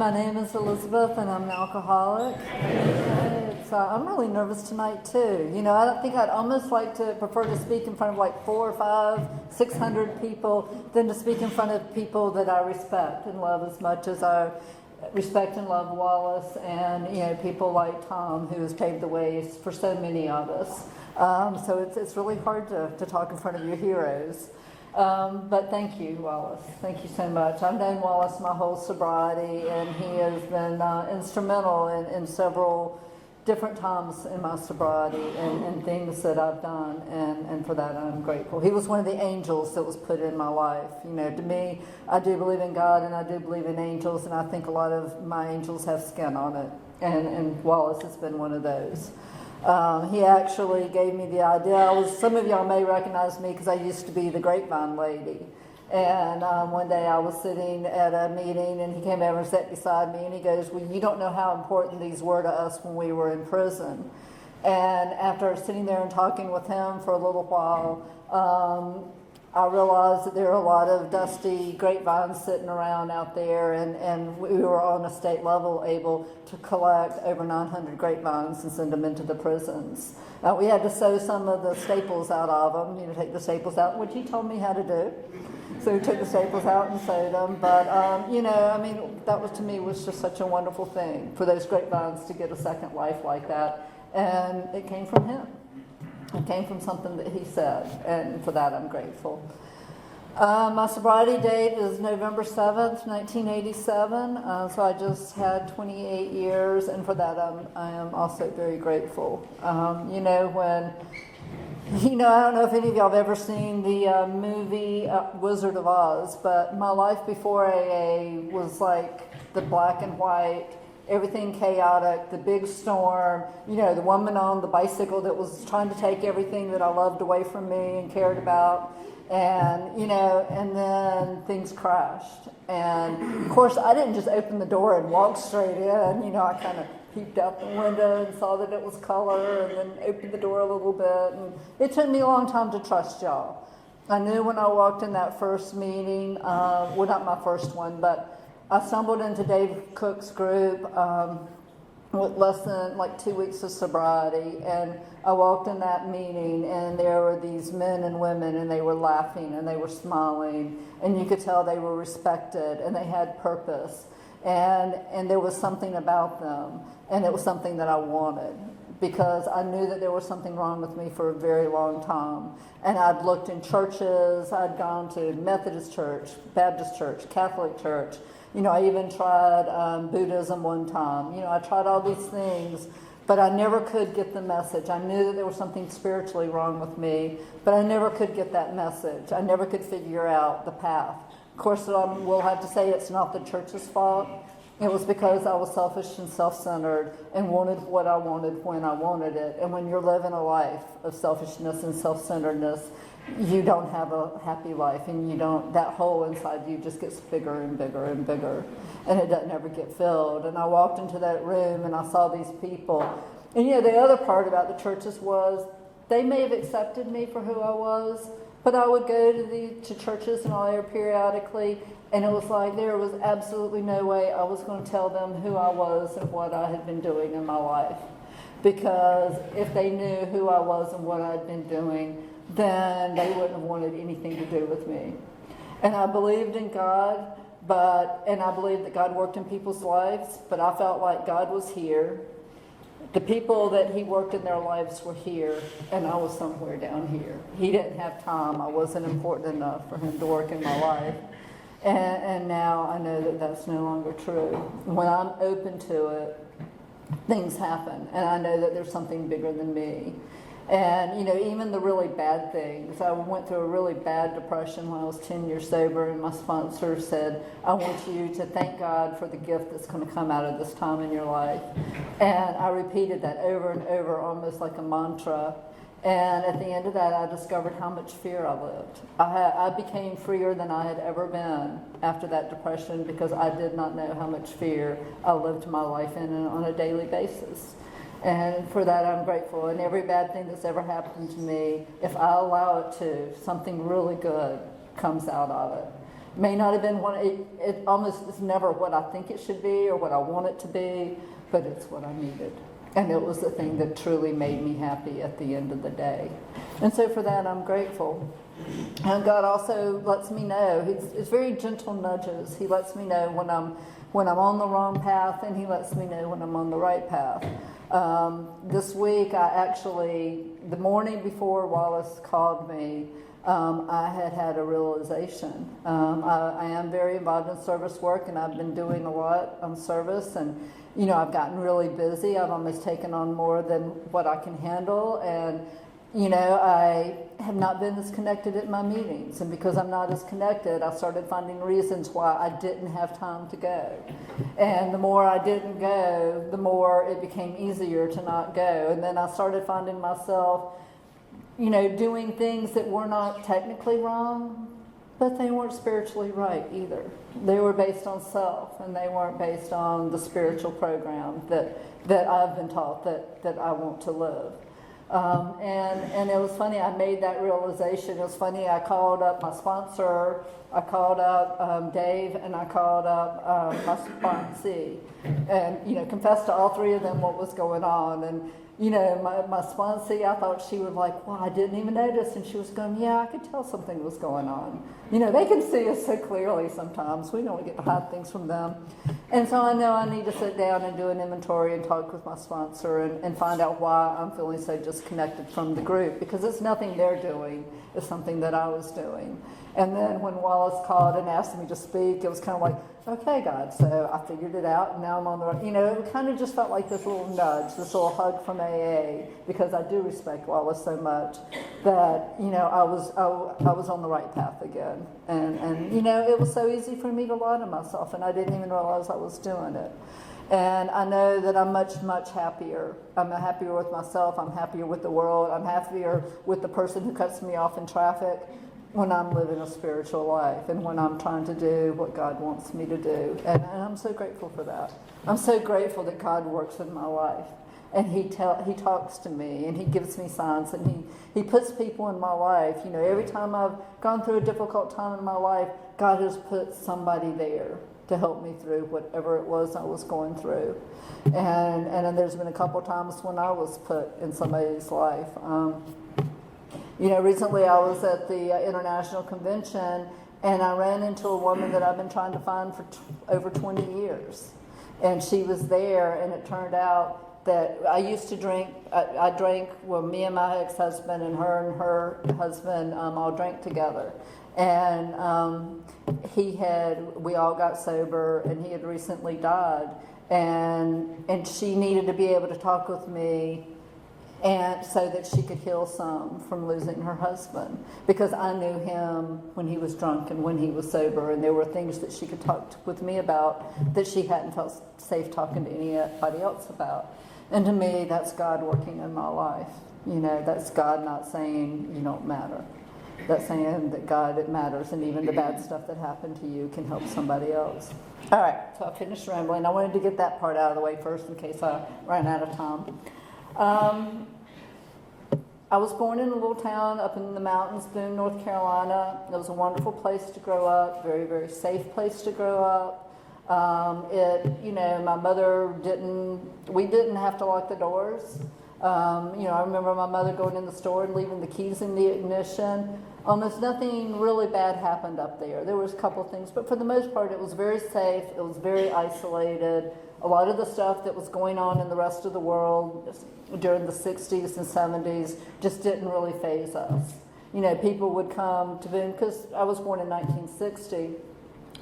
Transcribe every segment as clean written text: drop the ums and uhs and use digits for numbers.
my name is Elizabeth, and I'm an alcoholic. I'm really nervous tonight too. I think I'd almost prefer to speak in front of like 400 or 500, 600 people than to speak in front of people that I respect and love as much as I respect and love Wallace and people like Tom, who has paved the way for so many of us. So it's really hard to talk in front of your heroes. But thank you, Wallace. Thank you so much. I've known Wallace my whole sobriety, and he has been instrumental in several different times in my sobriety and things that I've done, and for that I'm grateful. He was one of the angels that was put in my life. To me, I do believe in God, and I do believe in angels, and I think a lot of my angels have skin on it, and Wallace has been one of those. He actually gave me the idea. Some of y'all may recognize me because I used to be the grapevine lady. And one day I was sitting at a meeting, and he came over and sat beside me, and he goes, "Well, you don't know how important these were to us when we were in prison." And after sitting there and talking with him for a little while, I realized that there are a lot of dusty grapevines sitting around out there, and we were on a state level able to collect over 900 grapevines and send them into the prisons. We had to sew some of the staples out of them, take the staples out, which he told me how to do. So we took the staples out and sewed them. But, that was, to me, was just such a wonderful thing for those grapevines to get a second life like that. And it came from him. It came from something that he said, and for that I'm grateful. My sobriety date is November 7th, 1987, so I just had 28 years, and for that I am also very grateful. I don't know if any of y'all have ever seen the movie Wizard of Oz, but my life before AA was like the black and white, everything chaotic, the big storm, the woman on the bicycle that was trying to take everything that I loved away from me and cared about, and then things crashed. And of course I didn't just open the door and walk straight in, I kind of peeped out the window and saw that it was color, and then opened the door a little bit, and it took me a long time to trust y'all. I knew when I walked in that first meeting, well, not my first one, but I stumbled into Dave Cook's group with less than 2 weeks of sobriety, and I walked in that meeting, and there were these men and women, and they were laughing, and they were smiling, and you could tell they were respected, and they had purpose, and there was something about them, and it was something that I wanted, because I knew that there was something wrong with me for a very long time. And I'd looked in churches, I'd gone to Methodist church, Baptist church, Catholic church. I even tried Buddhism one time. I tried all these things, but I never could get the message. I knew that there was something spiritually wrong with me, but I never could get that message. I never could figure out the path. Of course, we'll have to say it's not the church's fault. It was because I was selfish and self-centered and wanted what I wanted when I wanted it. And when you're living a life of selfishness and self-centeredness, you don't have a happy life, and that hole inside you just gets bigger and bigger and bigger, and it doesn't ever get filled. And I walked into that room, and I saw these people. And the other part about the churches was they may have accepted me for who I was, but I would go to churches and all there periodically, and it was like there was absolutely no way I was going to tell them who I was and what I had been doing in my life. Because if they knew who I was and what I'd been doing, then they wouldn't have wanted anything to do with me. And I believed in God, and I believed that God worked in people's lives, but I felt like God was here. The people that he worked in their lives were here, and I was somewhere down here. He didn't have time. I wasn't important enough for him to work in my life. And now I know that that's no longer true. When I'm open to it, things happen, and I know that there's something bigger than me. And, even the really bad things. I went through a really bad depression when I was 10 years sober, and my sponsor said, "I want you to thank God for the gift that's going to come out of this time in your life." And I repeated that over and over, almost like a mantra. And at the end of that, I discovered how much fear I lived. I became freer than I had ever been after that depression, because I did not know how much fear I lived my life in on a daily basis. And for that, I'm grateful. And every bad thing that's ever happened to me, if I allow it to, something really good comes out of it. May not have been it almost is never what I think it should be or what I want it to be, but it's what I needed. And it was the thing that truly made me happy at the end of the day. And so for that, I'm grateful. And God also lets me know, it's very gentle nudges. He lets me know when I'm on the wrong path, and he lets me know when I'm on the right path. This week, the morning before Wallace called me, I had a realization. I am very involved in service work, and I've been doing a lot on service, and I've gotten really busy. I've almost taken on more than what I can handle, and I have not been as connected at my meetings, and because I'm not as connected, I started finding reasons why I didn't have time to go. And the more I didn't go, the more it became easier to not go. And then I started finding myself, doing things that were not technically wrong, but they weren't spiritually right either. They were based on self, and they weren't based on the spiritual program that I've been taught that I want to live. And it was funny, I made that realization. It was funny, I called up my sponsor, I called up Dave, and I called up my sponsee, and, confessed to all three of them what was going on. And, my sponsee, I thought she would well, I didn't even notice. And she was going, yeah, I could tell something was going on. They can see us so clearly sometimes. We don't get to hide things from them. And so I know I need to sit down and do an inventory and talk with my sponsor and find out why I'm feeling so disconnected from the group, because it's nothing they're doing. It's something that I was doing. And then when Wallace called and asked me to speak, it was kind of okay, God, so I figured it out, and now I'm on the right. It kind of just felt like this little nudge, this little hug from AA, because I do respect Wallace so much that, I was on the right path again. And it was so easy for me to lie to myself, and I didn't even realize I was doing it. And I know that I'm much, much happier. I'm happier with myself. I'm happier with the world. I'm happier with the person who cuts me off in traffic when I'm living a spiritual life and when I'm trying to do what God wants me to do. And I'm so grateful for that. I'm so grateful that God works in my life. And he talks to me, and he gives me signs, and he puts people in my life. Every time I've gone through a difficult time in my life, God has put somebody there to help me through whatever it was I was going through. And then there's been a couple times when I was put in somebody's life. Recently I was at the International Convention, and I ran into a woman that I've been trying to find for over 20 years. And she was there, and it turned out that I used to drink. I drank, me and my ex-husband and her husband all drank together. And we all got sober, and he had recently died. And she needed to be able to talk with me, and so that she could heal some from losing her husband, because I knew him when he was drunk and when he was sober, and there were things that she could talk with me about that she hadn't felt safe talking to anybody else about. And to me, that's God working in my life. That's God not saying you don't matter. That's saying that God, it matters, and even the bad stuff that happened to you can help somebody else. All right, so I finished rambling. I wanted to get that part out of the way first in case I ran out of time. I was born in a little town up in the mountains, Boone, North Carolina. It was a wonderful place to grow up, very, very safe place to grow up. My mother we didn't have to lock the doors. I remember my mother going in the store and leaving the keys in the ignition. Almost nothing really bad happened up there. There was a couple things, but for the most part, it was very safe. It was very isolated. A lot of the stuff that was going on in the rest of the world during the 60s and 70s just didn't really faze us. People would come to Boone, because I was born in 1960.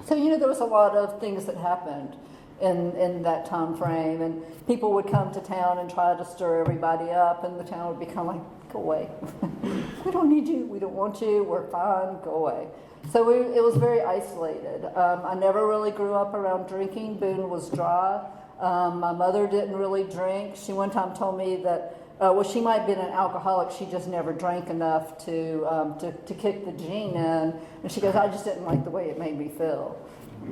So, there was a lot of things that happened in that time frame, and people would come to town and try to stir everybody up, and the town would become go away. We don't need you. We don't want you. We're fine. Go away. So it was very isolated. I never really grew up around drinking. Boone was dry. My mother didn't really drink. She one time told me that, she might have been an alcoholic. She just never drank enough to kick the gene in. And she goes, I just didn't like the way it made me feel.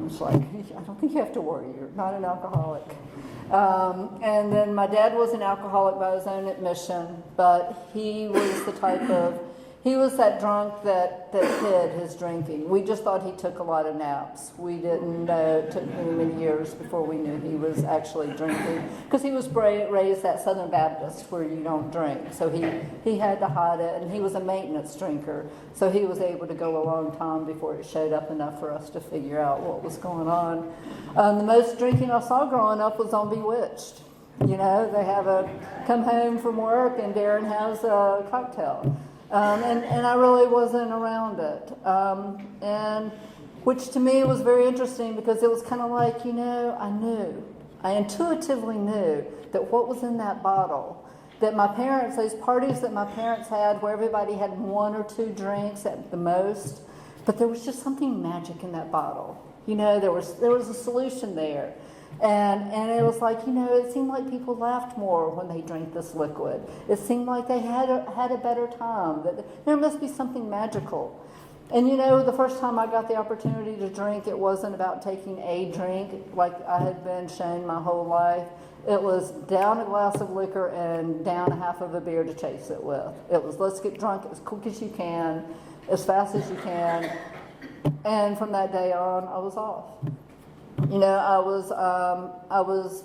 It's I don't think you have to worry. You're not an alcoholic. And then my dad was an alcoholic by his own admission, but he was the type of, he was that drunk that hid his drinking. We just thought he took a lot of naps. We didn't know. It took many years before we knew he was actually drinking, because he was raised that Southern Baptist where you don't drink. So he had to hide it, and he was a maintenance drinker. So he was able to go a long time before it showed up enough for us to figure out what was going on. The most drinking I saw growing up was on Bewitched. You know, they have come home from work and Darren has a cocktail. And I really wasn't around it. And which to me was very interesting, because it was kind of like, you know, I intuitively knew that what was in that bottle, that my parents, those parties that my parents had where everybody had 1 or 2 drinks at the most, but there was just something magic in that bottle. You know, there was a solution there. And it was like, you know, it seemed like people laughed more when they drank this liquid. It seemed like they had a better time. That there must be something magical. And, you know, the first time I got the opportunity to drink, it wasn't about taking a drink like I had been shown my whole life. It was down a glass of liquor and down a half of a beer to chase it with. It was, let's get drunk as quick as you can, as fast as you can. And from that day on, I was off. You know, I was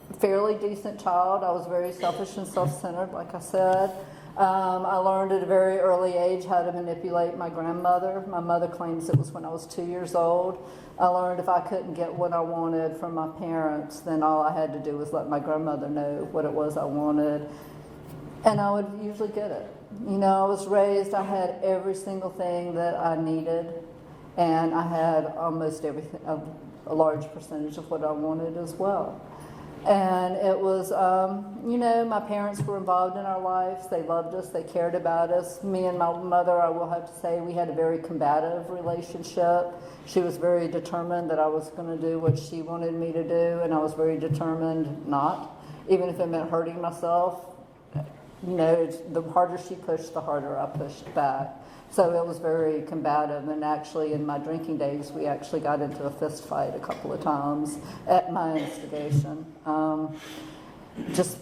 a fairly decent child. I was very selfish and self-centered, like I said. I learned at a very early age how to manipulate my grandmother. My mother claims it was when I was 2 years old. I learned if I couldn't get what I wanted from my parents, then all I had to do was let my grandmother know what it was I wanted. And I would usually get it. You know, I was raised, I had every single thing that I needed. And I had almost everything, a large percentage of what I wanted as well. And it was, you know, my parents were involved in our lives. They loved us. They cared about us. Me and my mother, I will have to say, we had a very combative relationship. She was very determined that I was going to do what she wanted me to do, and I was very determined not, even if it meant hurting myself. You know, the harder she pushed, the harder I pushed back. So it was very combative, and actually in my drinking days, we actually got into a fist fight a couple of times at my instigation. That's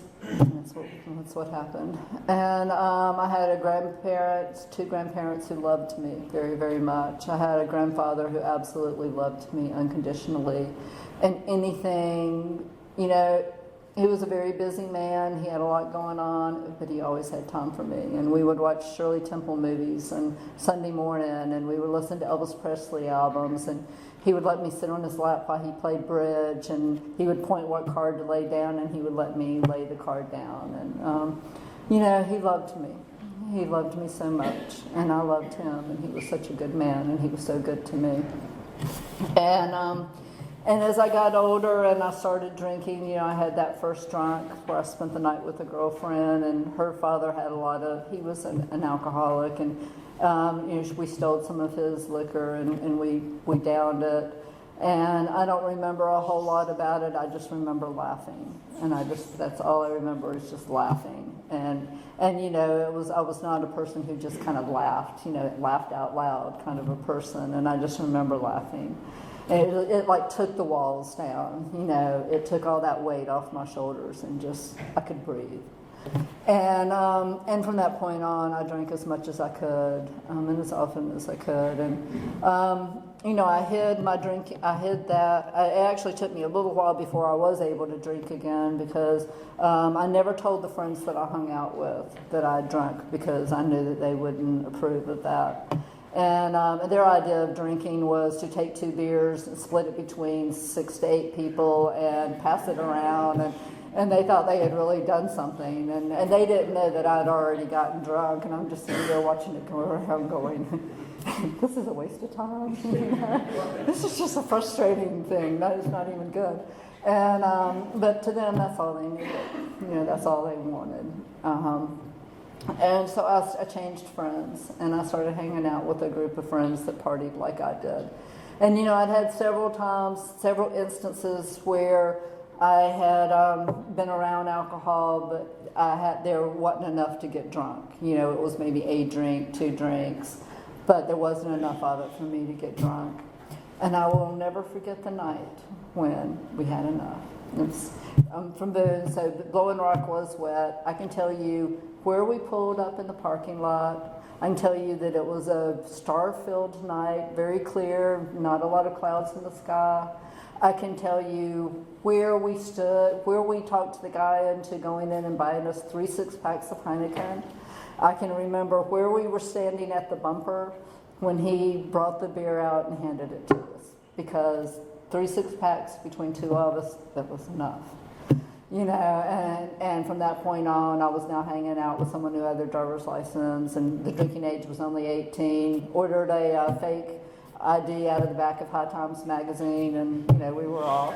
what happened. And I had two grandparents who loved me very, very much. I had a grandfather who absolutely loved me unconditionally. And anything, you know, he was a very busy man. He had a lot going on, but he always had time for me. And we would watch Shirley Temple movies on Sunday morning, and we would listen to Elvis Presley albums, and he would let me sit on his lap while he played bridge, and he would point what card to lay down, and he would let me lay the card down. And, you know, he loved me. He loved me so much, and I loved him, and he was such a good man, and he was so good to me. And as I got older and I started drinking, you know, I had that first drunk where I spent the night with a girlfriend, and her father had he was an alcoholic, and you know, we stole some of his liquor and we downed it. And I don't remember a whole lot about it. I just remember laughing, and that's all I remember is just laughing. And you know, I was not a person who just kind of laughed, you know, laughed out loud kind of a person, and I just remember laughing. And it like took the walls down, you know, it took all that weight off my shoulders, and just, I could breathe. And from that point on, I drank as much as I could, and as often as I could. And, you know, I hid my drinking, it actually took me a little while before I was able to drink again, because I never told the friends that I hung out with that I drank, because I knew that they wouldn't approve of that. And their idea of drinking was to take 2 beers and split it between 6 to 8 people and pass it around. And they thought they had really done something. And they didn't know that I'd already gotten drunk. And I'm just sitting there watching it go around going, this is a waste of time. This is just a frustrating thing. That is not even good. And but to them, that's all they needed. You know, that's all they wanted. And so I changed friends, and I started hanging out with a group of friends that partied like I did. And, you know, I'd had several instances where I had been around alcohol, but there wasn't enough to get drunk. You know, it was maybe a drink, 2 drinks, but there wasn't enough of it for me to get drunk. And I will never forget the night when we had enough. I'm from Boone, so Blowing Rock was wet. I can tell you where we pulled up in the parking lot. I can tell you that it was a star-filled night, very clear, not a lot of clouds in the sky. I can tell you where we stood, where we talked the guy into going in and buying us 3 6-packs of Heineken. I can remember where we were standing at the bumper when he brought the beer out and handed it to us, because 3 6-packs between 2 of us, that was enough. You know, and from that point on, I was now hanging out with someone who had their driver's license, and the drinking age was only 18. Ordered a fake ID out of the back of High Times magazine, and you know, we were off.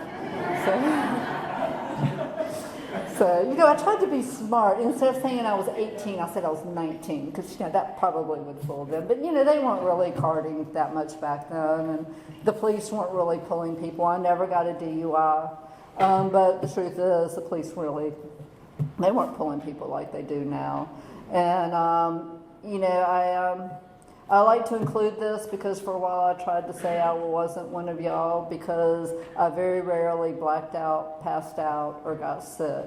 So you know, I tried to be smart. Instead of saying I was 18, I said I was 19, because you know, that probably would fool them. But you know, they weren't really carding that much back then, and the police weren't really pulling people. I never got a DUI. But the truth is, the police really, they weren't pulling people like they do now. And, you know, I like to include this because for a while I tried to say I wasn't one of y'all, because I very rarely blacked out, passed out, or got sick.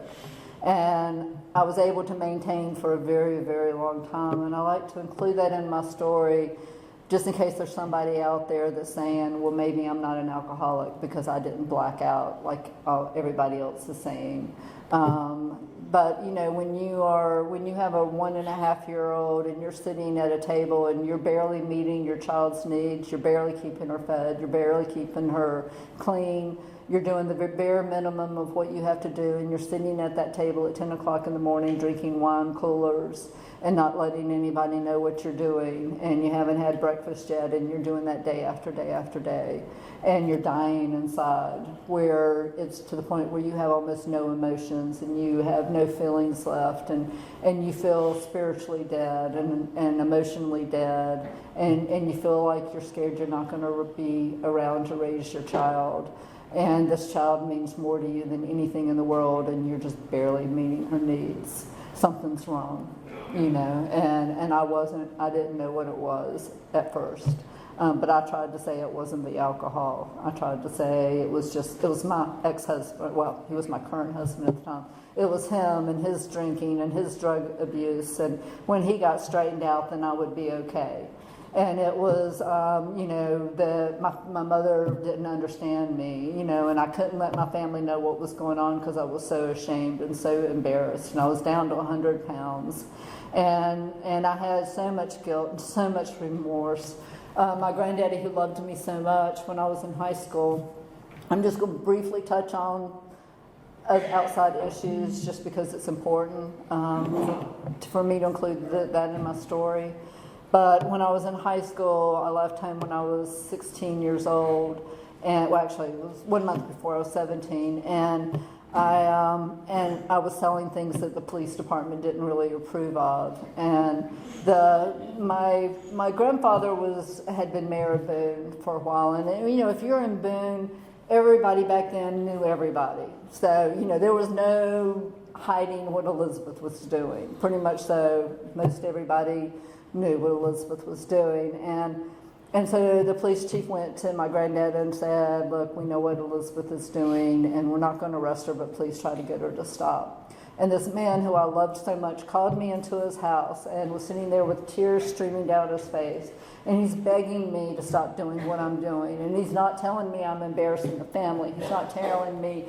And I was able to maintain for a very, very long time. And I like to include that in my story, just in case there's somebody out there that's saying, well, maybe I'm not an alcoholic because I didn't black out like everybody else is saying. But you know, when you have a 1.5-year-old and you're sitting at a table and you're barely meeting your child's needs, you're barely keeping her fed, you're barely keeping her clean, you're doing the bare minimum of what you have to do, and you're sitting at that table at 10 o'clock in the morning drinking wine coolers and not letting anybody know what you're doing, and you haven't had breakfast yet, and you're doing that day after day after day, and you're dying inside, where it's to the point where you have almost no emotions and you have no feelings left, and you feel spiritually dead and emotionally dead, and you feel like you're scared you're not going to be around to raise your child, and this child means more to you than anything in the world, and you're just barely meeting her needs. Something's wrong. You know, and I didn't know what it was at first. But I tried to say it wasn't the alcohol. I tried to say it was my ex-husband, well, he was my current husband at the time. It was him and his drinking and his drug abuse, and when he got straightened out, then I would be okay. And it was, you know, my mother didn't understand me, you know, and I couldn't let my family know what was going on because I was so ashamed and so embarrassed. And I was down to 100 pounds. And I had so much guilt and so much remorse. My granddaddy, who loved me so much when I was in high school, I'm just going to briefly touch on outside issues just because it's important for me to include that in my story. But when I was in high school, I left home when I was 16 years old, and well, actually, it was 1 month before I was 17, and I was selling things that the police department didn't really approve of. And my grandfather had been mayor of Boone for a while, and you know, if you're in Boone, everybody back then knew everybody. So you know, there was no hiding what Elizabeth was doing. Pretty much so, most everybody knew what Elizabeth was doing. And so the police chief went to my granddad and said, look, we know what Elizabeth is doing, and we're not going to arrest her, but please try to get her to stop. And this man who I loved so much called me into his house and was sitting there with tears streaming down his face. And he's begging me to stop doing what I'm doing. And he's not telling me I'm embarrassing the family. He's not telling me,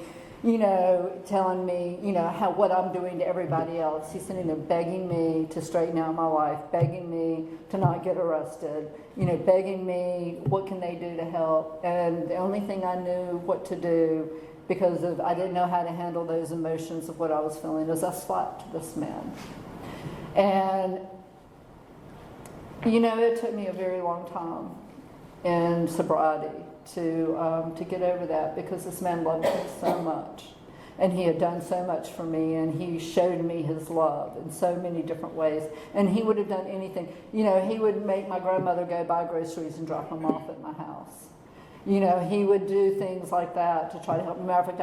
what I'm doing to everybody else. He's sitting there begging me to straighten out my life, begging me to not get arrested, begging me, what can they do to help? And the only thing I knew what to do, because I didn't know how to handle those emotions of what I was feeling, is I slapped this man. And, it took me a very long time in sobriety to get over that, because this man loved me so much, and he had done so much for me, and he showed me his love in so many different ways, and he would have done anything. He would make my grandmother go buy groceries and drop them off at my house. He would do things like that to try to help me. Matter of fact,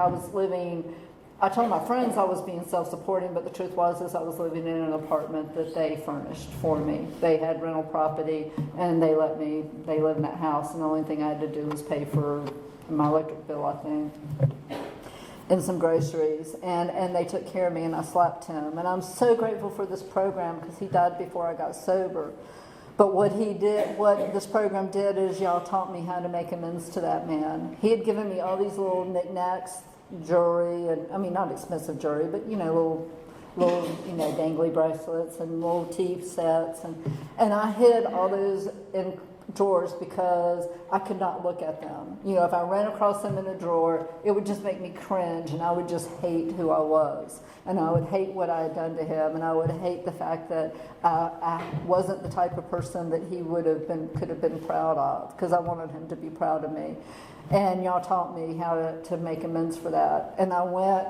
I told my friends I was being self-supporting, but the truth was I was living in an apartment that they furnished for me. They had rental property, and they let me, they lived in that house, and the only thing I had to do was pay for my electric bill, I think, and some groceries, and they took care of me, and I slapped him. And I'm so grateful for this program, because he died before I got sober. But what this program did is y'all taught me how to make amends to that man. He had given me all these little knickknacks, jewelry, and I mean, not expensive jewelry, but little dangly bracelets and little teeth sets, and I hid all those in drawers because I could not look at them. If I ran across them in a drawer, it would just make me cringe, and I would just hate who I was, and I would hate what I had done to him, and I would hate the fact that I wasn't the type of person that he could have been proud of, because I wanted him to be proud of me. And y'all taught me how to make amends for that. And I went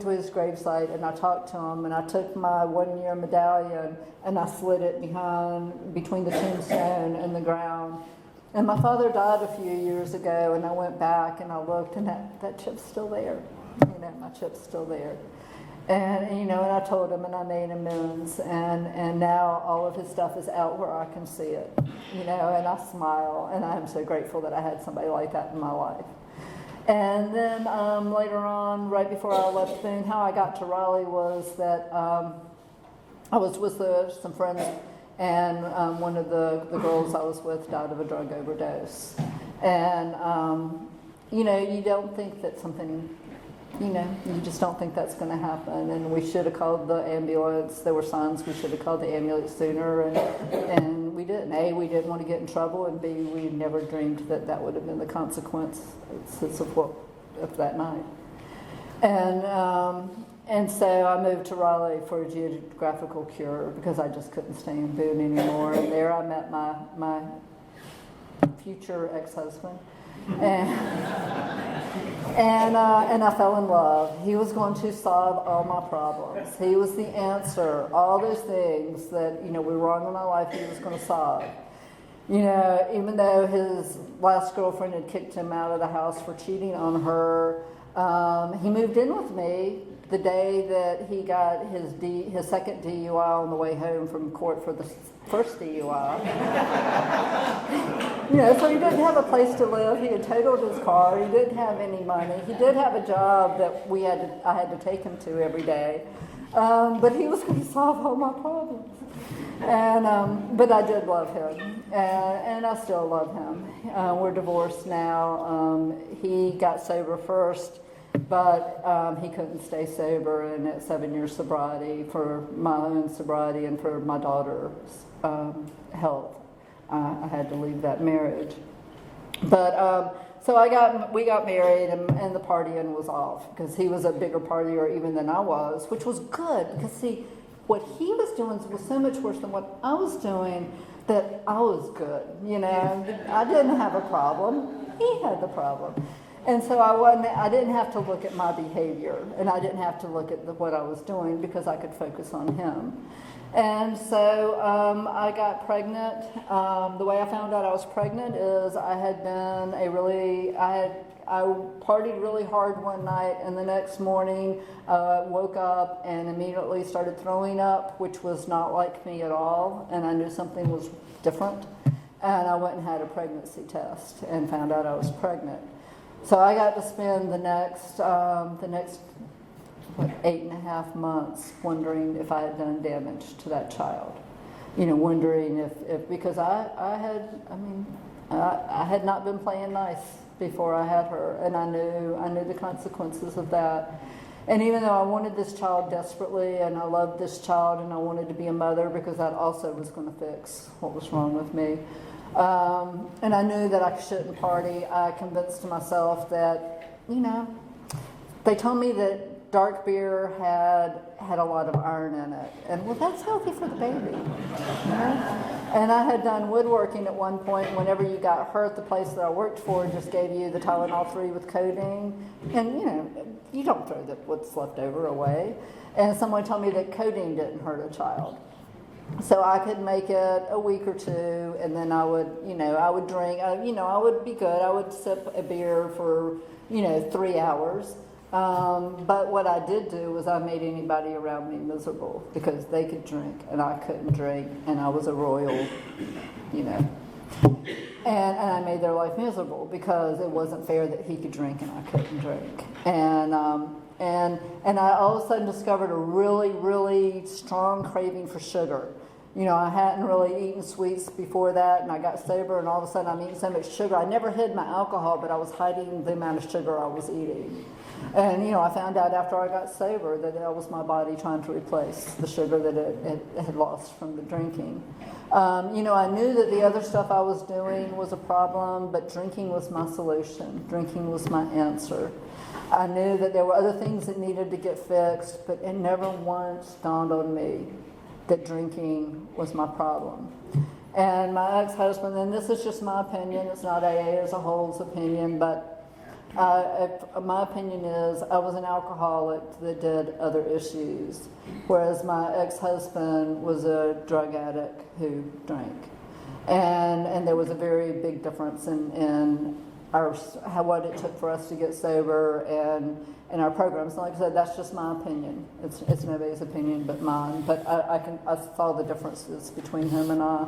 to his gravesite, and I talked to him, and I took my 1-year medallion and I slid it between the tombstone and the ground. And my father died a few years ago, and I went back and I looked, and that chip's still there. My chip's still there. And I told him, and I made amends, and now all of his stuff is out where I can see it. And I smile, and I'm so grateful that I had somebody like that in my life. And then later on, right before I left Boone, how I got to Raleigh was that I was with some friends, and one of the girls I was with died of a drug overdose. And, you don't think that something, you just don't think that's going to happen. And we should have called the ambulance. There were signs we should have called the ambulance sooner, and we didn't. A, we didn't want to get in trouble, and B, we never dreamed that would have been the consequences of that night. And so I moved to Raleigh for a geographical cure because I just couldn't stay in Boone anymore. And there I met my future ex-husband. And I fell in love. He was going to solve all my problems. He was the answer. All those things that were wrong in my life, he was going to solve. Even though his last girlfriend had kicked him out of the house for cheating on her, he moved in with me the day that he got his second DUI on the way home from court for the first DUI. So he didn't have a place to live. He had totaled his car. He didn't have any money. He did have a job that I had to take him to every day. But he was going to solve all my problems. But I did love him, and I still love him. We're divorced now. He got sober first, but he couldn't stay sober, and at 7 years sobriety, for my own sobriety and for my daughter's health, I had to leave that marriage. But so we got married, and the partying was off because he was a bigger partier even than I was, which was good because see, what he was doing was so much worse than what I was doing that I was good. I didn't have a problem. He had the problem. And so I didn't have to look at my behavior, and I didn't have to look at what I was doing because I could focus on him. And so I got pregnant. The way I found out I was pregnant is I partied really hard one night, and the next morning woke up and immediately started throwing up, which was not like me at all, and I knew something was different. And I went and had a pregnancy test and found out I was pregnant. So I got to spend the next 8.5 months wondering if I had done damage to that child. Wondering if because I had not been playing nice before I had her, and I knew the consequences of that. And even though I wanted this child desperately, and I loved this child, and I wanted to be a mother because that also was going to fix what was wrong with me. And I knew that I shouldn't party. I convinced myself that, they told me that dark beer had a lot of iron in it. And well, that's healthy for the baby. And I had done woodworking at one point. Whenever you got hurt, the place that I worked for just gave you the Tylenol 3 with codeine. And, you don't throw what's left over away. And someone told me that codeine didn't hurt a child. So I could make it a week or two, and then I would drink. I would be good. I would sip a beer for, 3 hours. But what I did do was I made anybody around me miserable because they could drink and I couldn't drink, and I was a royal, And I made their life miserable because it wasn't fair that he could drink and I couldn't drink. And I all of a sudden discovered a really, really strong craving for sugar. I hadn't really eaten sweets before that, and I got sober, and all of a sudden I'm eating so much sugar. I never hid my alcohol, but I was hiding the amount of sugar I was eating. And, I found out after I got sober that that was my body trying to replace the sugar that it had lost from the drinking. I knew that the other stuff I was doing was a problem, but drinking was my solution. Drinking was my answer. I knew that there were other things that needed to get fixed, but it never once dawned on me that drinking was my problem. And my ex-husband, and this is just my opinion, it's not AA as a whole's opinion, but my opinion is I was an alcoholic that did other issues, whereas my ex-husband was a drug addict who drank. And there was a very big difference in what it took for us to get sober and our programs. And like I said, that's just my opinion. It's nobody's opinion but mine. But I saw the differences between him and I.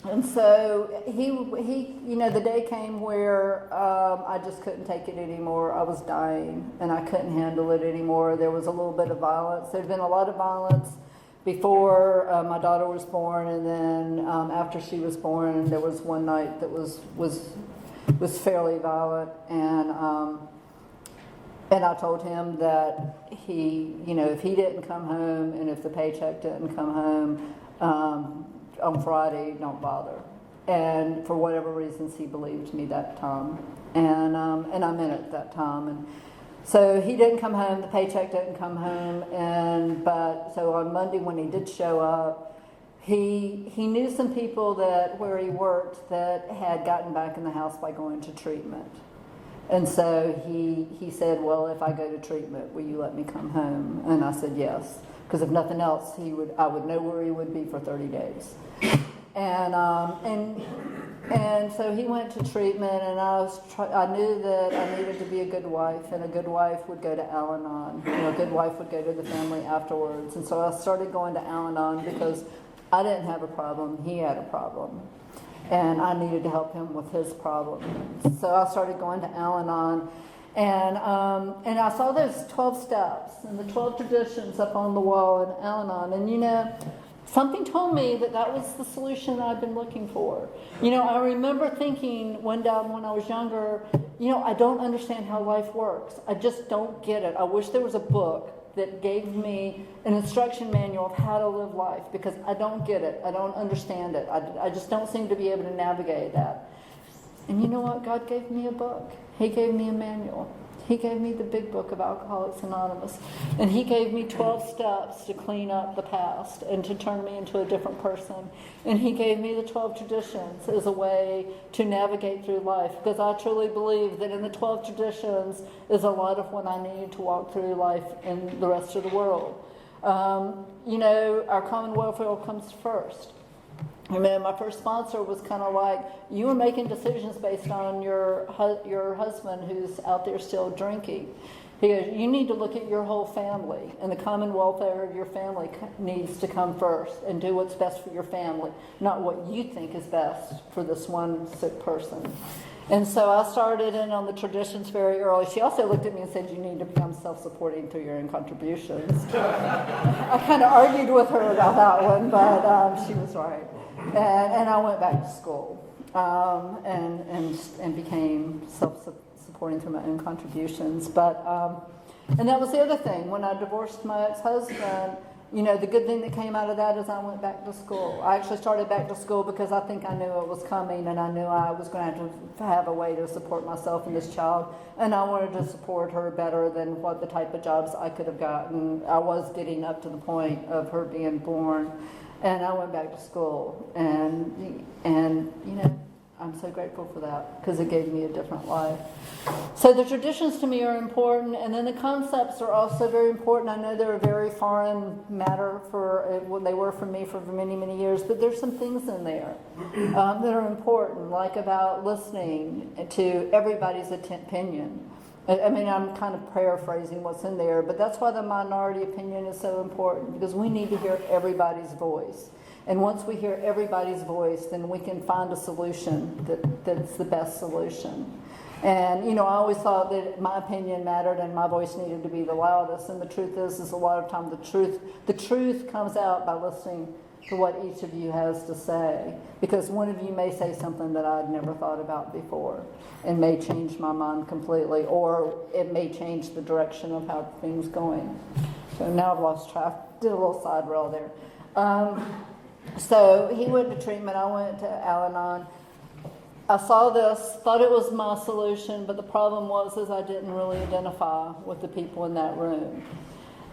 And so he the day came where I just couldn't take it anymore. I was dying and I couldn't handle it anymore. There was a little bit of violence. There'd been a lot of violence before my daughter was born, and then after she was born, there was one night that was fairly violent, and I told him that if he didn't come home and if the paycheck didn't come home on Friday, don't bother. And for whatever reasons, he believed me that time, and I meant it that time. And so he didn't come home, the paycheck didn't come home, so on Monday when he did show up, he knew some people where he worked that had gotten back in the house by going to treatment. And so he said, well, if I go to treatment, will you let me come home? And I said yes, because if nothing else, I would know where he would be for 30 days. And so he went to treatment, and I knew that I needed to be a good wife, and a good wife would go to Al-Anon. A good wife would go to the family afterwards. And so I started going to Al-Anon because I didn't have a problem, he had a problem. And I needed to help him with his problem. So I started going to Al-Anon, and I saw those 12 steps and the 12 traditions up on the wall in Al-Anon, and something told me that was the solution I'd been looking for. I remember thinking one day when I was younger, I don't understand how life works. I just don't get it. I wish there was a book that gave me an instruction manual of how to live life, because I don't get it. I don't understand it. I just don't seem to be able to navigate that. And you know what? God gave me a book. He gave me a manual. He gave me the big book of Alcoholics Anonymous. And he gave me 12 steps to clean up the past and to turn me into a different person. And he gave me the 12 traditions as a way to navigate through life, because I truly believe that in the 12 traditions is a lot of what I need to walk through life in the rest of the world. Our common welfare comes first. My first sponsor was kind of like, you were making decisions based on your husband who's out there still drinking. He goes, you need to look at your whole family, and the common welfare of your family needs to come first, and do what's best for your family, not what you think is best for this one sick person. And so I started in on the traditions very early. She also looked at me and said, you need to become self-supporting through your own contributions. I kind of argued with her about that one, but she was right. And I went back to school and became self-supporting through my own contributions. And that was the other thing. When I divorced my ex-husband, the good thing that came out of that is I went back to school. I actually started back to school because I think I knew it was coming, and I knew I was going to have a way to support myself and this child. And I wanted to support her better than what the type of jobs I could have gotten. I was getting up to the point of her being born. And I went back to school, and I'm so grateful for that, because it gave me a different life. So the traditions to me are important, and then the concepts are also very important. I know they're a very foreign matter they were for me for many, many years, but there's some things in there that are important, like about listening to everybody's opinion. I'm kind of paraphrasing what's in there, but that's why the minority opinion is so important, because we need to hear everybody's voice. And once we hear everybody's voice, then we can find a solution that's the best solution. And, you know, I always thought that my opinion mattered and my voice needed to be the loudest. And the truth is a lot of times the truth comes out by listening to what each of you has to say. Because one of you may say something that I'd never thought about before and may change my mind completely, or it may change the direction of how things going. So now I've lost track. Did a little side rail there. So he went to treatment. I went to Al-Anon. I saw this, thought it was my solution, but the problem was I didn't really identify with the people in that room.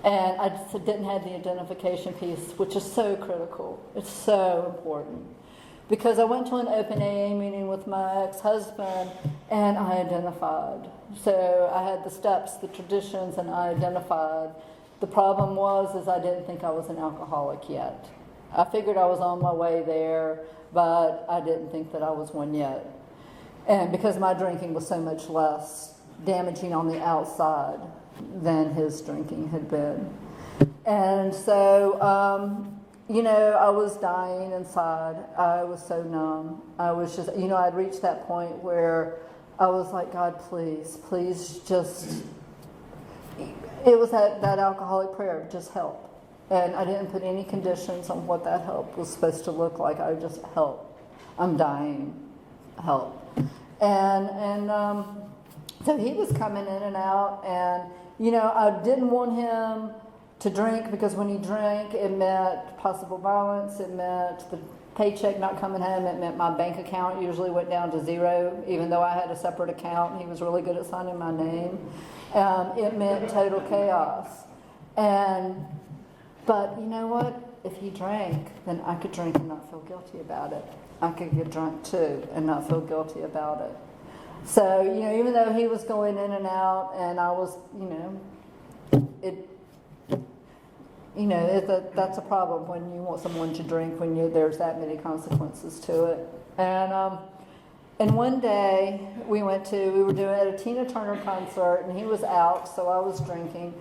And I just didn't have the identification piece, which is so critical. It's so important. Because I went to an open AA meeting with my ex-husband, and I identified. So I had the steps, the traditions, and I identified. The problem was I didn't think I was an alcoholic yet. I figured I was on my way there, but I didn't think that I was one yet. And because my drinking was so much less damaging on the outside than his drinking had been. And so, you know, I was dying inside. I was so numb. I was just, you know, I'd reached that point where I was like, God, please just, it was that alcoholic prayer, just help. And I didn't put any conditions on what that help was supposed to look like. I just help. I'm dying. Help. And so he was coming in and out, and you know, I didn't want him to drink because when he drank, it meant possible violence. It meant the paycheck not coming home. It meant my bank account usually went down to zero, even though I had a separate account. And he was really good at signing my name. It meant total chaos. But you know what? If he drank, then I could drink and not feel guilty about it. I could get drunk too and not feel guilty about it. So, you know, even though he was going in and out and I was, that's a problem when you want someone to drink when there's that many consequences to it. And one day we were doing at a Tina Turner concert, and he was out, so I was drinking.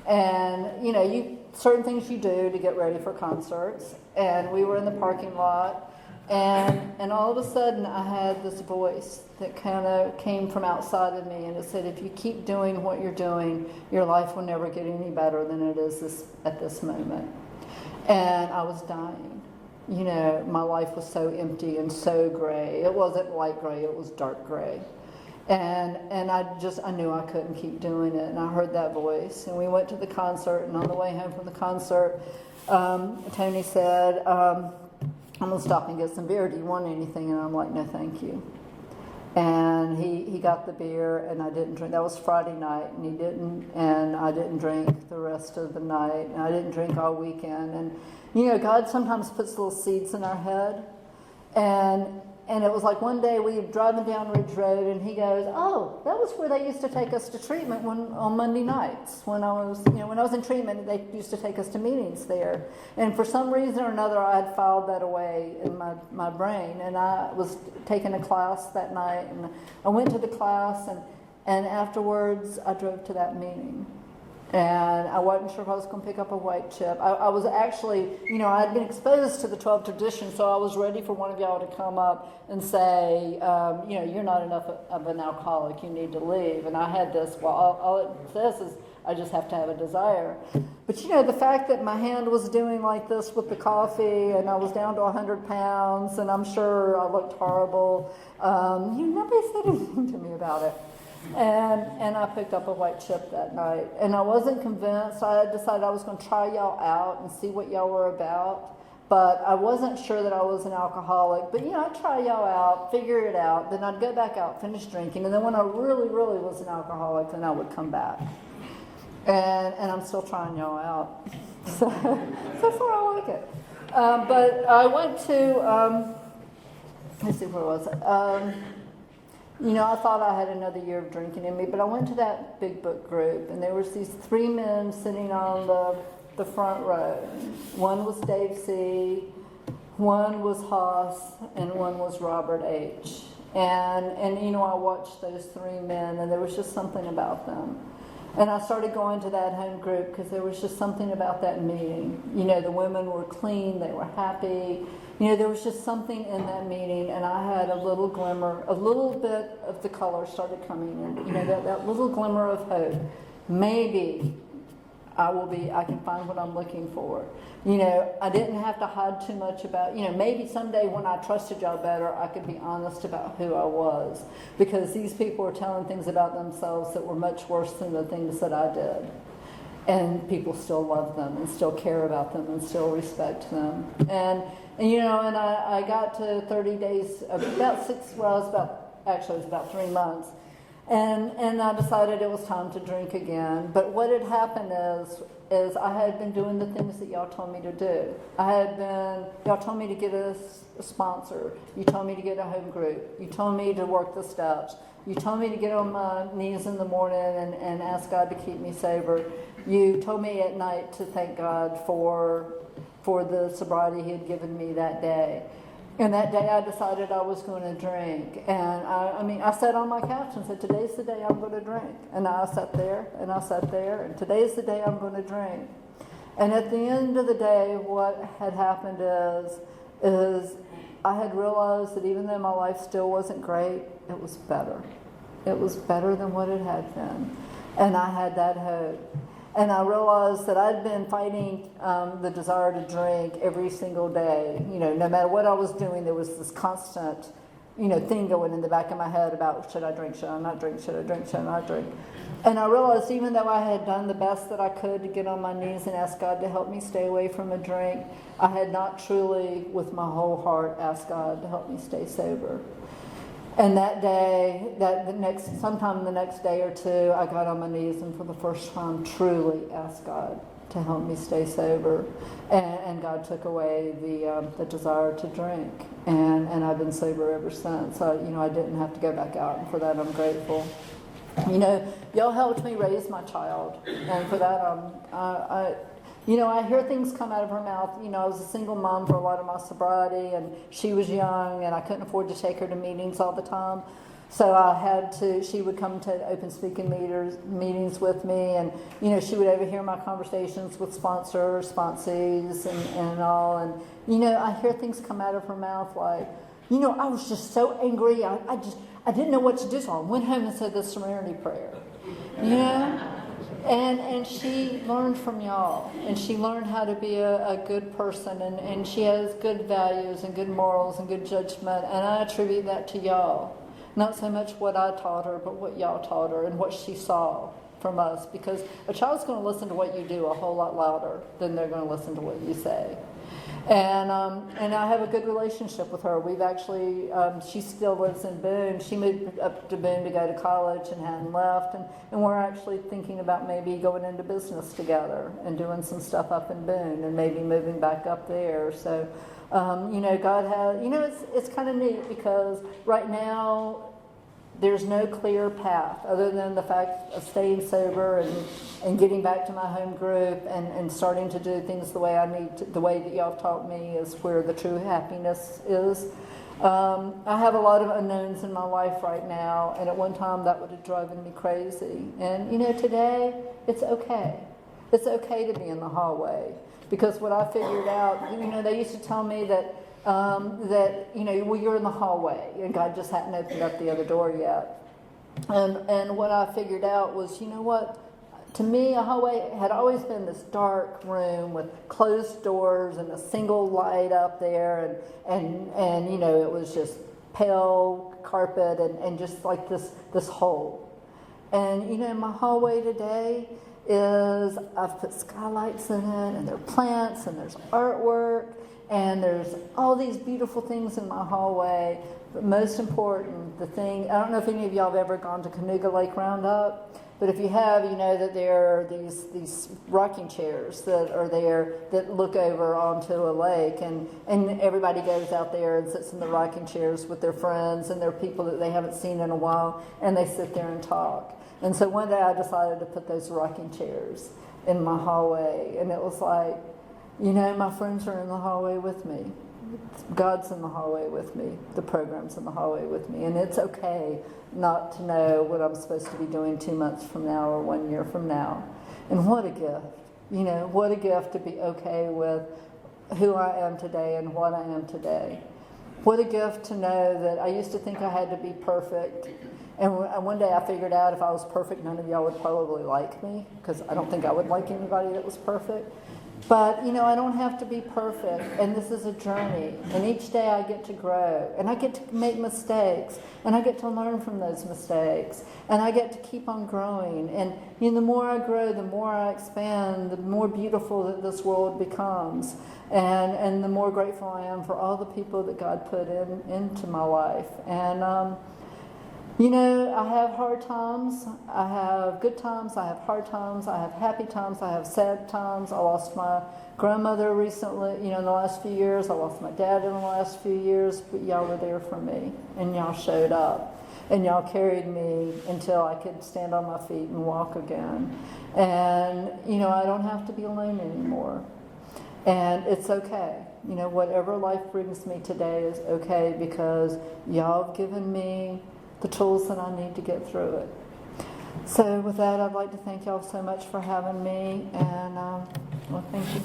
And, you know, certain things you do to get ready for concerts. And we were in the parking lot, and all of a sudden I had this voice that kind of came from outside of me, and it said, if you keep doing what you're doing, your life will never get any better than it is at this moment. And I was dying. You know, my life was so empty and so gray. It wasn't light gray, it was dark gray. And I knew I couldn't keep doing it, and I heard that voice. And we went to the concert, and on the way home from the concert, Tony said, I'm going to stop and get some beer. Do you want anything? And I'm like, no, thank you. And he got the beer, and I didn't drink. That was Friday night, and he didn't, and I didn't drink the rest of the night, and I didn't drink all weekend. And, you know, God sometimes puts little seeds in our head, and it was like one day we were driving down Ridge Road, and he goes, oh, that was where they used to take us to treatment on Monday nights. When I was in treatment, they used to take us to meetings there. And for some reason or another, I had filed that away in my brain. And I was taking a class that night, and I went to the class, and afterwards I drove to that meeting. And I wasn't sure if I was going to pick up a white chip. I was actually, you know, I had been exposed to the 12 traditions, so I was ready for one of y'all to come up and say, you know, you're not enough of an alcoholic, you need to leave. And I had this, well, all it says is I just have to have a desire. But, you know, the fact that my hand was doing like this with the coffee, and I was down to 100 pounds, and I'm sure I looked horrible, nobody said anything to me about it. And I picked up a white chip that night. And I wasn't convinced. I had decided I was going to try y'all out and see what y'all were about. But I wasn't sure that I was an alcoholic. But, you know, I'd try y'all out, figure it out. Then I'd go back out, finish drinking. And then when I really, really was an alcoholic, then I would come back. And I'm still trying y'all out. So far I like it. But I went to, let's see, where was it? You know, I thought I had another year of drinking in me, but I went to that big book group, and there was these three men sitting on the front row. One was Dave C., one was Haas, and one was Robert H. And you know, I watched those three men, and there was just something about them. And I started going to that home group because there was just something about that meeting. You know, the women were clean, they were happy. You know, there was just something in that meeting, and I had a little glimmer, a little bit of the color started coming in. You know, that little glimmer of hope. Maybe I can find what I'm looking for. You know, I didn't have to hide too much about, you know, maybe someday when I trusted y'all better, I could be honest about who I was. Because these people were telling things about themselves that were much worse than the things that I did. And people still love them and still care about them and still respect them. And you know, and I got to 30 days, about 3 months. And I decided it was time to drink again. But what had happened is I had been doing the things that y'all told me to do. Y'all told me to get a sponsor. You told me to get a home group. You told me to work the steps. You told me to get on my knees in the morning and ask God to keep me sober. You told me at night to thank God for the sobriety He had given me that day. And that day I decided I was going to drink. And I sat on my couch and said, today's the day I'm going to drink. And I sat there, and today's the day I'm going to drink. And at the end of the day, what had happened is I had realized that even though my life still wasn't great, it was better. It was better than what it had been. And I had that hope. And I realized that I'd been fighting the desire to drink every single day. You know, no matter what I was doing, there was this constant, you know, thing going in the back of my head about, should I drink, should I not drink, should I drink, should I not drink? And I realized even though I had done the best that I could to get on my knees and ask God to help me stay away from a drink, I had not truly, with my whole heart, asked God to help me stay sober. And that day, sometime the next day or two, I got on my knees and for the first time truly asked God to help me stay sober. And God took away the desire to drink. And I've been sober ever since. I didn't have to go back out, and for that I'm grateful. You know, y'all helped me raise my child, and for that I hear things come out of her mouth. You know, I was a single mom for a lot of my sobriety, and she was young, and I couldn't afford to take her to meetings all the time. So she would come to open speaking meetings with me, and, you know, she would overhear my conversations with sponsors, sponsees, and all. And, you know, I hear things come out of her mouth like, you know, I was just so angry. I didn't know what to do, so I went home and said the Serenity Prayer. You know? And she learned from y'all, and she learned how to be a good person, and she has good values and good morals and good judgment, and I attribute that to y'all. Not so much what I taught her, but what y'all taught her and what she saw from us, because a child's going to listen to what you do a whole lot louder than they're going to listen to what you say. And I have a good relationship with her. We've actually, she still lives in Boone. She moved up to Boone to go to college and hadn't left. And we're actually thinking about maybe going into business together and doing some stuff up in Boone and maybe moving back up there. So, you know, God has, you know, it's kind of neat because right now there's no clear path other than the fact of staying sober and getting back to my home group and starting to do things the way I need to, the way that y'all taught me is where the true happiness is. I have a lot of unknowns in my life right now, and at one time that would have driven me crazy. And, you know, today it's okay. It's okay to be in the hallway, because what I figured out, you know, they used to tell me that you know, well, you're in the hallway and God just hadn't opened up the other door yet. And what I figured out was, you know what, to me a hallway had always been this dark room with closed doors and a single light up there, and you know, it was just pale carpet and just like this hole. And, you know, my hallway today is, I've put skylights in it, and there are plants, and there's artwork, and there's all these beautiful things in my hallway. But most important, the thing, I don't know if any of y'all have ever gone to Canoga Lake Roundup, but if you have, you know that there are these rocking chairs that are there that look over onto a lake, and everybody goes out there and sits in the rocking chairs with their friends and their people that they haven't seen in a while, and they sit there and talk. And so one day I decided to put those rocking chairs in my hallway, and it was like, you know, my friends are in the hallway with me. God's in the hallway with me. The program's in the hallway with me. And it's okay not to know what I'm supposed to be doing 2 months from now or 1 year from now. And what a gift. You know, what a gift to be okay with who I am today and what I am today. What a gift to know that I used to think I had to be perfect. And one day I figured out if I was perfect, none of y'all would probably like me, because I don't think I would like anybody that was perfect. But, you know, I don't have to be perfect, and this is a journey. And each day I get to grow, and I get to make mistakes, and I get to learn from those mistakes, and I get to keep on growing. And, you know, the more I grow, the more I expand, the more beautiful that this world becomes. And the more grateful I am for all the people that God put into my life. And, you know, I have hard times, I have good times, I have hard times, I have happy times, I have sad times. I lost my grandmother recently, you know, in the last few years. I lost my dad in the last few years, but y'all were there for me, and y'all showed up, and y'all carried me until I could stand on my feet and walk again. And, you know, I don't have to be alone anymore. And it's okay. You know, whatever life brings me today is okay, because y'all have given me the tools that I need to get through it. So with that, I'd like to thank y'all so much for having me, and well, thank you.